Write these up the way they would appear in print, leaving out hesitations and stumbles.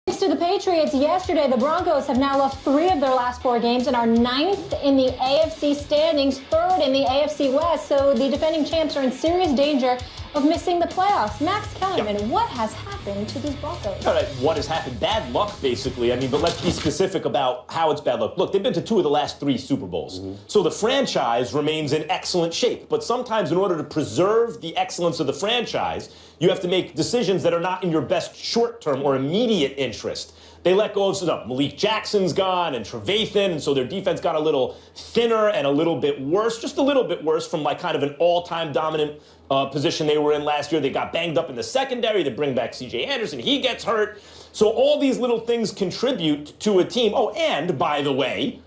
Thanks to the Patriots yesterday, the Broncos have now lost 3 of their last 4 games and are 9th in the AFC standings, 3rd in the AFC West. So the defending champs are in serious danger of missing the playoffs. Max Kellerman, what has happened to these Broncos? All right, what has happened? Bad luck, basically. I mean, but let's be specific about how it's bad luck. Look, they've been to 2 of the last 3 Super Bowls. So the franchise remains in excellent shape. But sometimes in order to preserve the excellence of the franchise, you have to make decisions that are not in your best short-term or immediate interest. They let go of Malik Jackson's gone and Trevathan, and so their defense got a little thinner and a little bit worse, just a little bit worse from like kind of an all-time dominant position they were in last year. They got banged up in the secondary. They bring back C.J. Anderson. He gets hurt. So all these little things contribute to a team. Oh, and by the way,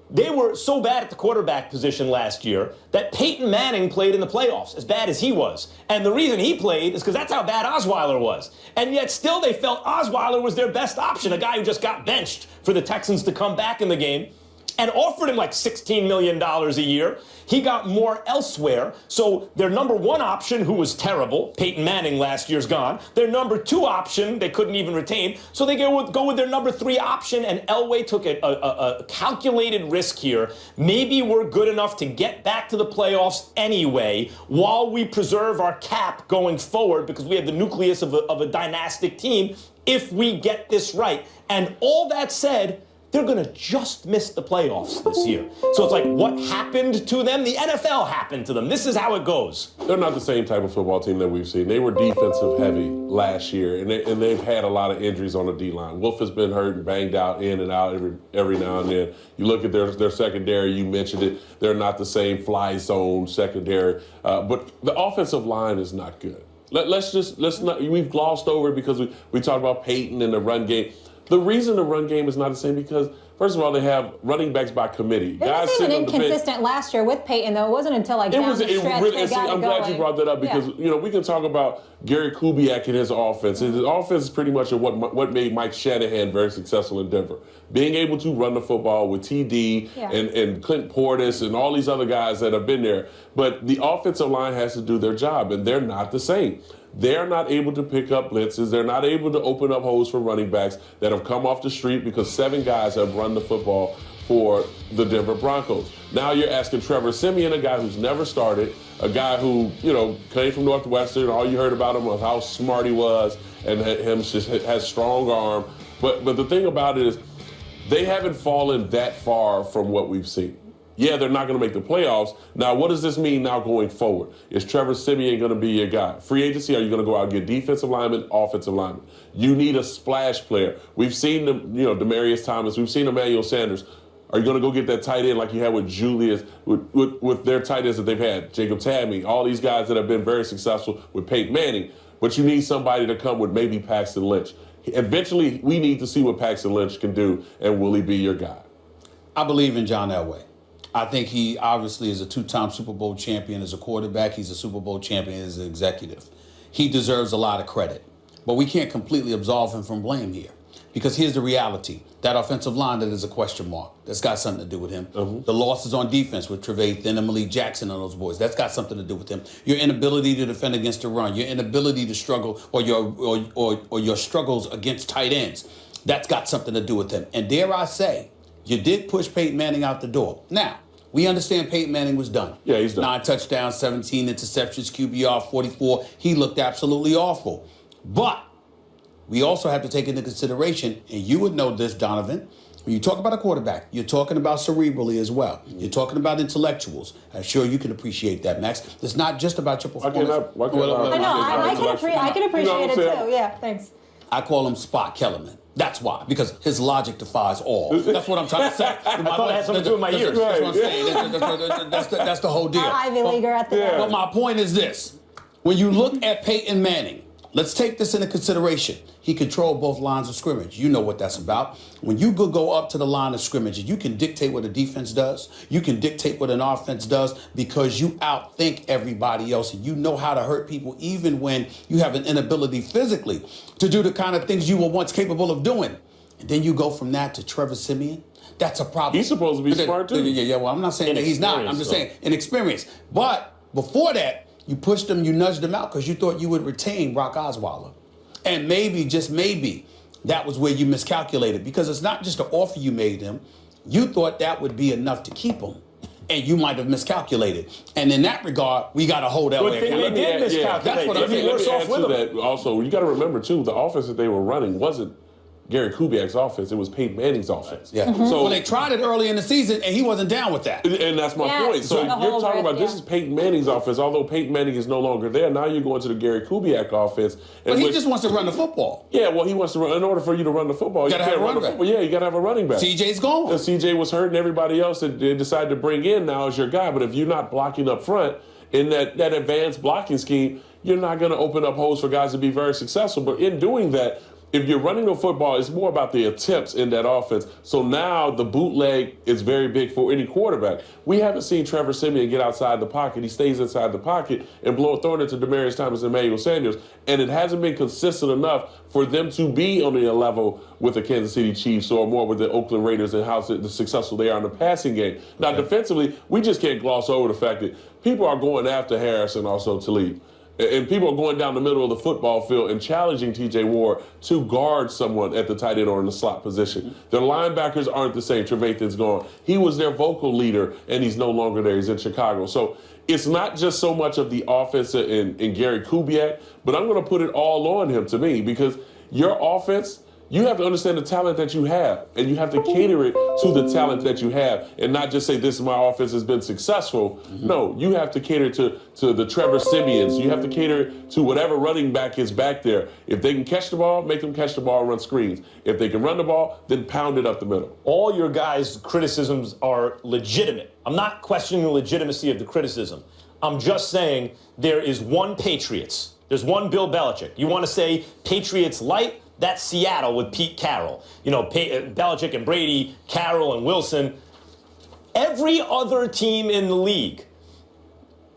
they were so bad at the quarterback position last year that Peyton Manning played in the playoffs, as bad as he was. And the reason he played is because that's how bad Osweiler was. And yet still they felt Osweiler was their best option, a guy who just got benched for the Texans to come back in the game, and offered him like $16 million a year. He got more elsewhere. So their number 1 option, who was terrible, Peyton Manning last year's gone. Their number 2 option, they couldn't even retain. So they go with their number 3 option, and Elway took a calculated risk here. Maybe we're good enough to get back to the playoffs anyway while we preserve our cap going forward, because we have the nucleus of a dynastic team if we get this right. And all that said, they're going to just miss the playoffs this year. So it's like, what happened to them? The NFL happened to them. This is how it goes. They're not the same type of football team that we've seen. They were defensive heavy last year, and they've had a lot of injuries on the D-line. Wolf has been hurt and banged out in and out every now and then. You look at their secondary, you mentioned it. They're not the same fly zone secondary. But the offensive line is not good. Let's not, we've glossed over it because we talked about Peyton and the run game. The reason the run game is not the same because, first of all, they have running backs by committee. It was even inconsistent last year with Peyton, though. It wasn't until like down the stretch they got I'm glad you brought that up because, we can talk about Gary Kubiak and his offense. His offense is pretty much what made Mike Shanahan very successful in Denver. Being able to run the football with TD and Clint Portis and all these other guys that have been there. But the offensive line has to do their job, and they're not the same. They're not able to pick up blitzes. They're not able to open up holes for running backs that have come off the street because 7 guys have run the football for the Denver Broncos. Now you're asking Trevor Siemian, a guy who's never started, a guy who, came from Northwestern. All you heard about him was how smart he was and him just has strong arm. But the thing about it is they haven't fallen that far from what we've seen. Yeah, they're not going to make the playoffs. Now, what does this mean now going forward? Is Trevor Siemian going to be your guy? Free agency, are you going to go out and get defensive linemen, offensive linemen? You need a splash player. We've seen Demaryius Thomas. We've seen Emmanuel Sanders. Are you going to go get that tight end like you had with Julius, with their tight ends that they've had? Jacob Tamme, all these guys that have been very successful with Peyton Manning. But you need somebody to come with maybe Paxton Lynch. Eventually, we need to see what Paxton Lynch can do, and will he be your guy? I believe in John Elway. I think he obviously is a 2-time Super Bowl champion as a quarterback. He's a Super Bowl champion as an executive. He deserves a lot of credit. But we can't completely absolve him from blame here. Because here's the reality. That offensive line, that is a question mark. That's got something to do with him. The losses on defense with Trevathan and Malik Jackson and those boys, that's got something to do with him. Your inability to defend against the run, your inability to struggle, or your struggles against tight ends, that's got something to do with him. And dare I say, you did push Peyton Manning out the door. Now, we understand Peyton Manning was done. Yeah, he's done. 9 touchdowns, 17 interceptions, QBR 44. He looked absolutely awful. But we also have to take into consideration, and you would know this, Donovan, when you talk about a quarterback, you're talking about cerebrally as well. You're talking about intellectuals. I'm sure you can appreciate that, Max. It's not just about your performance. I can appreciate it too. Yeah, thanks. I call him Spot Kellerman. That's why, because his logic defies all. That's what I'm trying to say. I thought it had something to do with my ears. That's what I'm saying. That's the whole deal. Ivy Leaguer at the But my point is this. When you look at Peyton Manning, let's take this into consideration. He controlled both lines of scrimmage. You know what that's about. When you go up to the line of scrimmage, you can dictate what a defense does. You can dictate what an offense does because you outthink everybody else and you know how to hurt people even when you have an inability physically to do the kind of things you were once capable of doing. And then you go from that to Trevor Siemian. That's a problem. He's supposed to be smart too. Yeah, well, I'm not saying that he's not. I'm just saying inexperienced. But before that, you pushed him, you nudged him out because you thought you would retain Brock Osweiler. And maybe, just maybe, that was where you miscalculated, because it's not just the offer you made him. You thought that would be enough to keep him, and you might have miscalculated. And in that regard, we got to hold Elway accountable. They did miscalculate. That's what I mean. Let me add to that. Also, you got to remember too, the offense that they were running wasn't Gary Kubiak's offense. It was Peyton Manning's offense. Yeah. So well, they tried it early in the season, and he wasn't down with that. And that's my point. So you're talking about this is Peyton Manning's offense. Although Peyton Manning is no longer there, now you're going to the Gary Kubiak offense. But he just wants to run the football. Yeah, well, he wants to run. In order for you to run the football, you got to have a running back. Yeah, you got to have a running back. CJ's gone. And CJ was hurt, and everybody else that they decided to bring in now is your guy. But if you're not blocking up front in that advanced blocking scheme, you're not going to open up holes for guys to be very successful. But in doing that, if you're running the football, it's more about the attempts in that offense. So now the bootleg is very big for any quarterback. We haven't seen Trevor Siemian get outside the pocket. He stays inside the pocket and throwing it to Demaryius Thomas and Emmanuel Sanders. And it hasn't been consistent enough for them to be on the level with the Kansas City Chiefs or more with the Oakland Raiders and how successful they are in the passing game. Now, defensively, we just can't gloss over the fact that people are going after Harris and also Talib. And people are going down the middle of the football field and challenging T.J. Ward to guard someone at the tight end or in the slot position. Their linebackers aren't the same. Trevathan's gone. He was their vocal leader, and he's no longer there. He's in Chicago. So it's not just so much of the offense in Gary Kubiak, but I'm going to put it all on him to me, because your offense, you have to understand the talent that you have, and you have to cater it to the talent that you have, and not just say, this is my offense has been successful. Mm-hmm. No, you have to cater to the Trevor Siemians. You have to cater to whatever running back is back there. If they can catch the ball, make them catch the ball and run screens. If they can run the ball, then pound it up the middle. All your guys' criticisms are legitimate. I'm not questioning the legitimacy of the criticism. I'm just saying there is one Patriots. There's one Bill Belichick. You want to say Patriots light? That's Seattle with Pete Carroll. You know, Belichick and Brady, Carroll and Wilson. Every other team in the league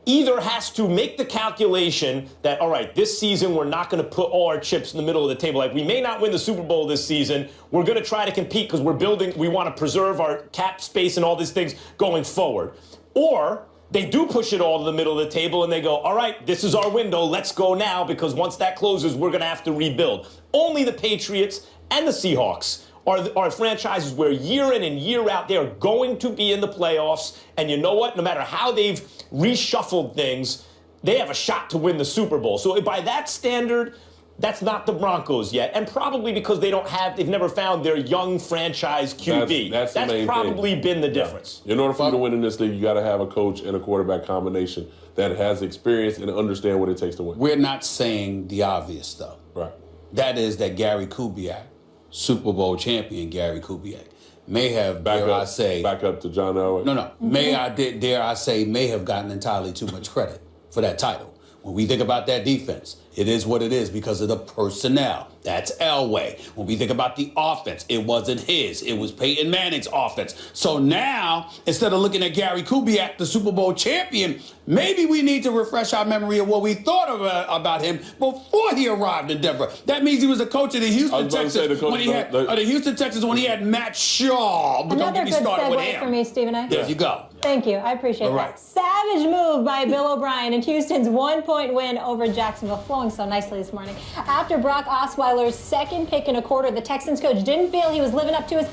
either has to make the calculation that, all right, this season we're not going to put all our chips in the middle of the table. Like, we may not win the Super Bowl this season. We're going to try to compete because we want to preserve our cap space and all these things going forward. Or they do push it all to the middle of the table and they go, all right, this is our window. Let's go now, because once that closes, we're going to have to rebuild. Only the Patriots and the Seahawks are franchises where year in and year out, they are going to be in the playoffs. And you know what? No matter how they've reshuffled things, they have a shot to win the Super Bowl. So by that standard, that's not the Broncos yet, and probably because they've never found their young franchise QB. That's the main probably thing. Been the difference. In order for you to win in this league, you got to have a coach and a quarterback combination that has experience and understand what it takes to win. We're not saying the obvious, though. Right. That is that Gary Kubiak, Super Bowl champion Gary Kubiak, may have, back up to John Elway. No. Dare I say, may have gotten entirely too much credit for that title. When we think about that defense, it is what it is because of the personnel. That's Elway. When we think about the offense, it wasn't his. It was Peyton Manning's offense. So now, instead of looking at Gary Kubiak, the Super Bowl champion, maybe we need to refresh our memory of what we thought about him before he arrived in Denver. That means he was a coach of the Houston Texans when he had Matt Shaw. But another good segue him. for me, Stephen A. There you go. Thank you. I appreciate that. Savage move by Bill O'Brien in Houston's 1-point win over Jacksonville, flowing so nicely this morning. After Brock Osweiler's second pick in a quarter, the Texans coach didn't feel he was living up to his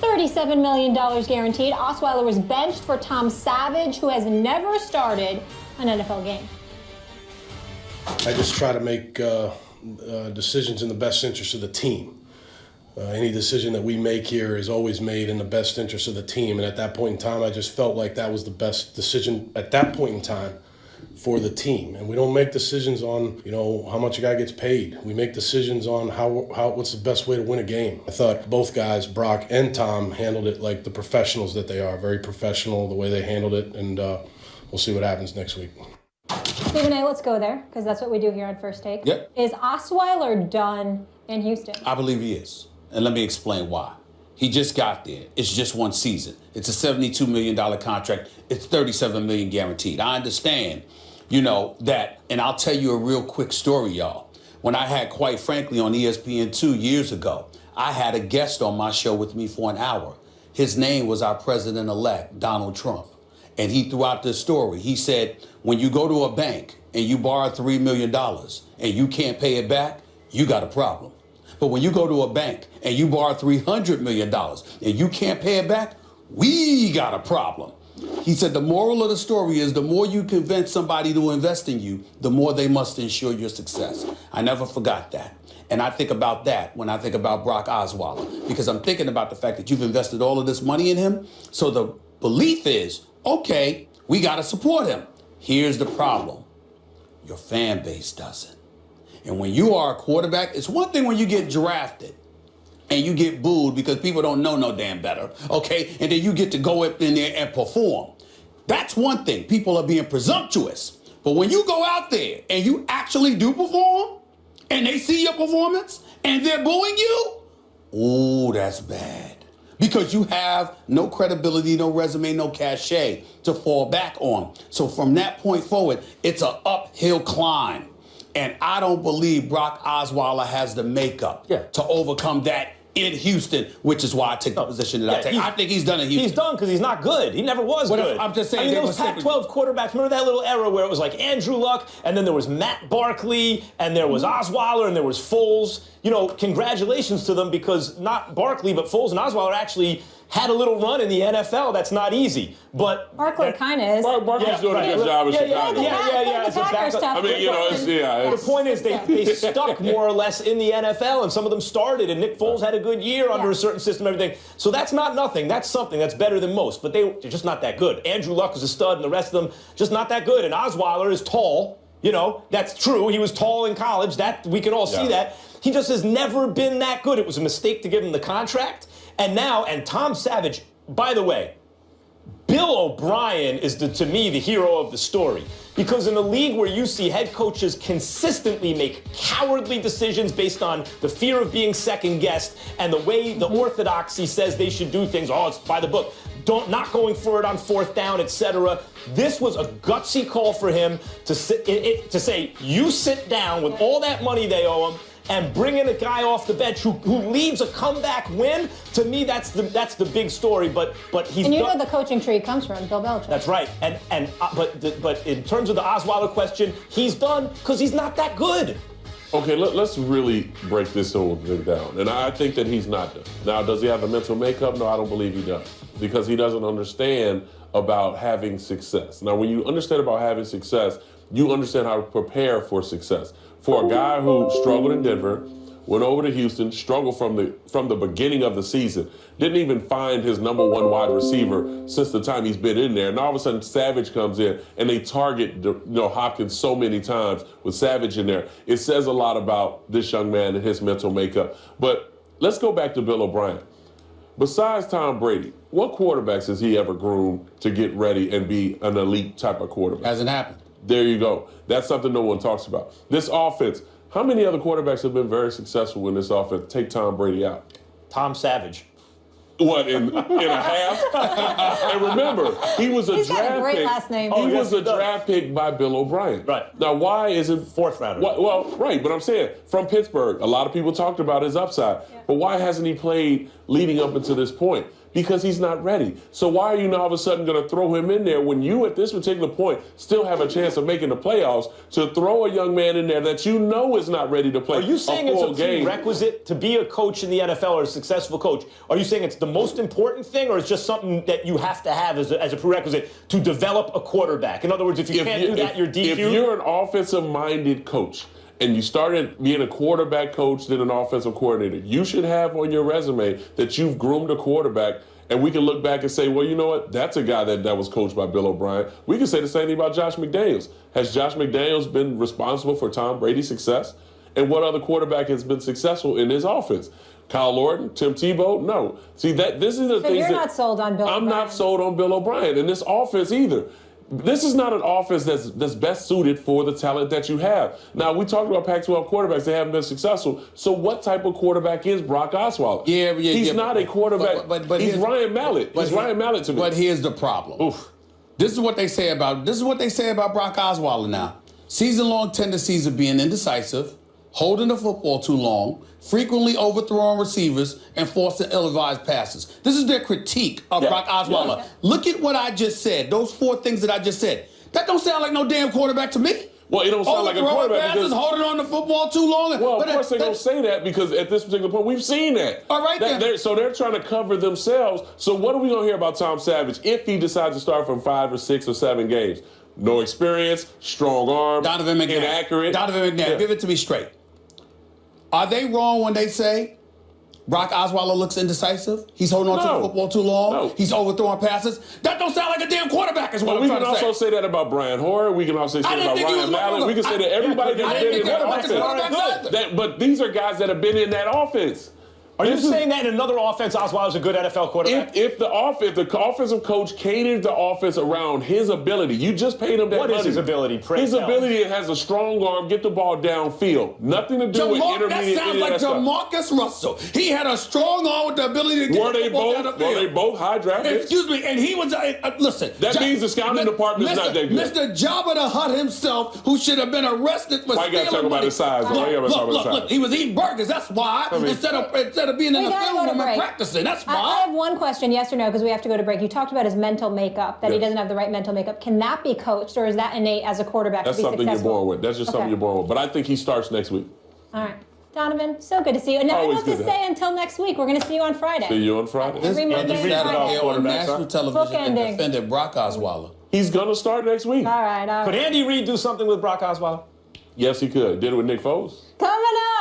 $37 million guaranteed. Osweiler was benched for Tom Savage, who has never started an NFL game. I just try to make decisions in the best interest of the team. Any decision that we make here is always made in the best interest of the team. And at that point in time, I just felt like that was the best decision at that point in time for the team. And we don't make decisions on, how much a guy gets paid. We make decisions on what's the best way to win a game. I thought both guys, Brock and Tom, handled it like the professionals that they are. Very professional, the way they handled it. And we'll see what happens next week. Stephen A., let's go there, because that's what we do here on First Take. Yep. Is Osweiler done in Houston? I believe he is. And let me explain why. He just got there. It's just one season. It's a $72 million contract. It's $37 million guaranteed. I understand, that. And I'll tell you a real quick story, y'all. When I had, quite frankly, on ESPN 2 years ago, I had a guest on my show with me for an hour. His name was our president-elect, Donald Trump. And he threw out this story. He said, when you go to a bank and you borrow $3 million and you can't pay it back, you got a problem. But when you go to a bank and you borrow $300 million and you can't pay it back, we got a problem. He said the moral of the story is the more you convince somebody to invest in you, the more they must ensure your success. I never forgot that. And I think about that when I think about Brock Osweiler, because I'm thinking about the fact that you've invested all of this money in him. So the belief is, okay, we got to support him. Here's the problem. Your fan base doesn't. And when you are a quarterback, it's one thing when you get drafted and you get booed because people don't know no damn better, okay? And then you get to go up in there and perform. That's one thing. People are being presumptuous. But when you go out there and you actually do perform and they see your performance and they're booing you, ooh, that's bad. Because you have no credibility, no resume, no cachet to fall back on. So from that point forward, it's an uphill climb. And I don't believe Brock Osweiler has the makeup to overcome that in Houston, which is why I take the position that I take. I think he's done in Houston. He's done because he's not good. He never was good. I'm just saying. I mean, those Pac-12 quarterbacks, remember that little era where it was like Andrew Luck, and then there was Matt Barkley, and there was Osweiler, and there was Foles. You know, congratulations to them because not Barkley, but Foles and Osweiler actually had a little run in the NFL. That's not easy. But Barkley kind of is. Barkley's doing a good job in Chicago. Yeah. The Packers stuff. I mean, you know, the point is they stuck more or less in the NFL, and some of them started, and Nick Foles had a good year under a certain system and everything. So that's not nothing. That's something. That's better than most. But they're just not that good. Andrew Luck was a stud, and the rest of them just not that good. And Osweiler is tall. You know, that's true. He was tall in college. That we can all see that. He just has never been that good. It was a mistake to give him the contract. And now, and Tom Savage, by the way, Bill O'Brien is, to me, the hero of the story. Because in a league where you see head coaches consistently make cowardly decisions based on the fear of being second-guessed and the way the orthodoxy says they should do things, it's by the book, not going for it on fourth down, etc. This was a gutsy call for him to say, you sit down with all that money they owe him, and bring in a guy off the bench who leads a comeback win. To me, that's the big story. But he's and you know the coaching tree comes from Bill Belichick. That's right. But in terms of the Osweiler question, he's done because he's not that good. Okay, let's really break this whole thing down. And I think that he's not done. Now, does he have the mental makeup? No, I don't believe he does. Because he doesn't understand about having success. Now, when you understand about having success, you understand how to prepare for success. For a guy who struggled in Denver, went over to Houston, struggled from the beginning of the season, didn't even find his number one wide receiver since the time he's been in there. And all of a sudden, Savage comes in, and they target Hopkins so many times with Savage in there. It says a lot about this young man and his mental makeup. But let's go back to Bill O'Brien. Besides Tom Brady, what quarterbacks has he ever groomed to get ready and be an elite type of quarterback? Hasn't happened. There you go. That's something no one talks about. This offense, how many other quarterbacks have been very successful in this offense? Take Tom Brady out. Tom Savage. What, in a half? And remember, he was a He's draft got a great pick. last name. He was a draft pick by Bill O'Brien. Right. Now, why is it fourth rounder? Well, right, but I'm saying from Pittsburgh, a lot of people talked about his upside. Yeah. But why hasn't he played leading up until this point? Because he's not ready. So why are you now all of a sudden going to throw him in there when you, at this particular point, still have a chance of making the playoffs to throw a young man in there that you know is not ready to play a full game? Are you saying it's a prerequisite to be a coach in the NFL or a successful coach? Are you saying it's the most important thing, or it's just something that you have to have as a prerequisite to develop a quarterback? In other words, if you can't do that, you're DQ? If you're an offensive-minded coach, and you started being a quarterback coach, then an offensive coordinator, you should have on your resume that you've groomed a quarterback, and we can look back and say, well, you know what? That's a guy that was coached by Bill O'Brien. We can say the same thing about Josh McDaniels. Has Josh McDaniels been responsible for Tom Brady's success? And what other quarterback has been successful in his offense? Kyle Orton, Tim Tebow? No. See, this is the thing. So you're not sold on Bill O'Brien? I'm not sold on Bill O'Brien in this offense either. This is not an offense that's best suited for the talent that you have. Now, we talked about Pac-12 quarterbacks. They haven't been successful. So what type of quarterback is Brock Osweiler? He's not a quarterback. But he's Ryan Mallett. He's Ryan Mallett to me. But here's the problem. Oof. This is what they say about Brock Osweiler now. Season-long tendencies of being indecisive, holding the football too long, frequently overthrowing receivers, and forcing ill-advised passes. This is their critique of Brock Osweiler. Yeah. Look at what I just said. Those four things that I just said. That don't sound like no damn quarterback to me. Well, it don't sound like a Overthrowing quarterback passes, because holding on the football too long. well, But of course they're going to say that because at this particular point, we've seen that. All right, then. So they're trying to cover themselves. So what are we going to hear about Tom Savage if he decides to start from 5 or 6 or 7 games? No experience, strong arm, Donovan McNabb. inaccurate. Donovan McNabb, Yeah. give it to me straight. Are they wrong when they say Brock Osweiler looks indecisive? He's holding on to the football too long? No. He's overthrowing passes? That don't sound like a damn quarterback is what But I'm we trying can to say. also say that about Brian Hoyer. We can also say I that didn't about think he Ryan was Mallett. wrong. We can say that everybody that's I been didn't in think that they were offense. quarterbacks either. But these are guys that have been in that offense. Are you saying that in another offense, Osweiler's a good NFL quarterback? If the offensive coach catered the offense around his ability, you just paid him that money. What is his ability? His ability has a strong arm, get the ball downfield. Nothing to do with intermediate. That sounds like Jamarcus Russell. He had a strong arm with the ability to get the ball down the field. Were they both high draft picks? Excuse me, and he was, listen. That means the scouting department is not that good. Mr. Jabba the Hutt himself, who should have been arrested for Why you gotta talk about his size? Look, he was eating burgers. That's why. Instead of being in the film room and practicing. That's why. I have one question, yes or no, because we have to go to break. You talked about his mental makeup, that he doesn't have the right mental makeup. Can that be coached, or is that innate as a quarterback That's to be something successful? you're born with. That's just something you're born with. But I think he starts next week. All right. Donovan, so good to see you. And now I Always don't have good to to say until next week. We're going to see you on Friday. See you on Friday. Every Monday and Friday. on national television and Bookending. defended Brock Osweiler. He's gonna start next week. All right. Could Andy Reid do something with Brock Osweiler? Yes, he could. Did it with Nick Foles. Coming up.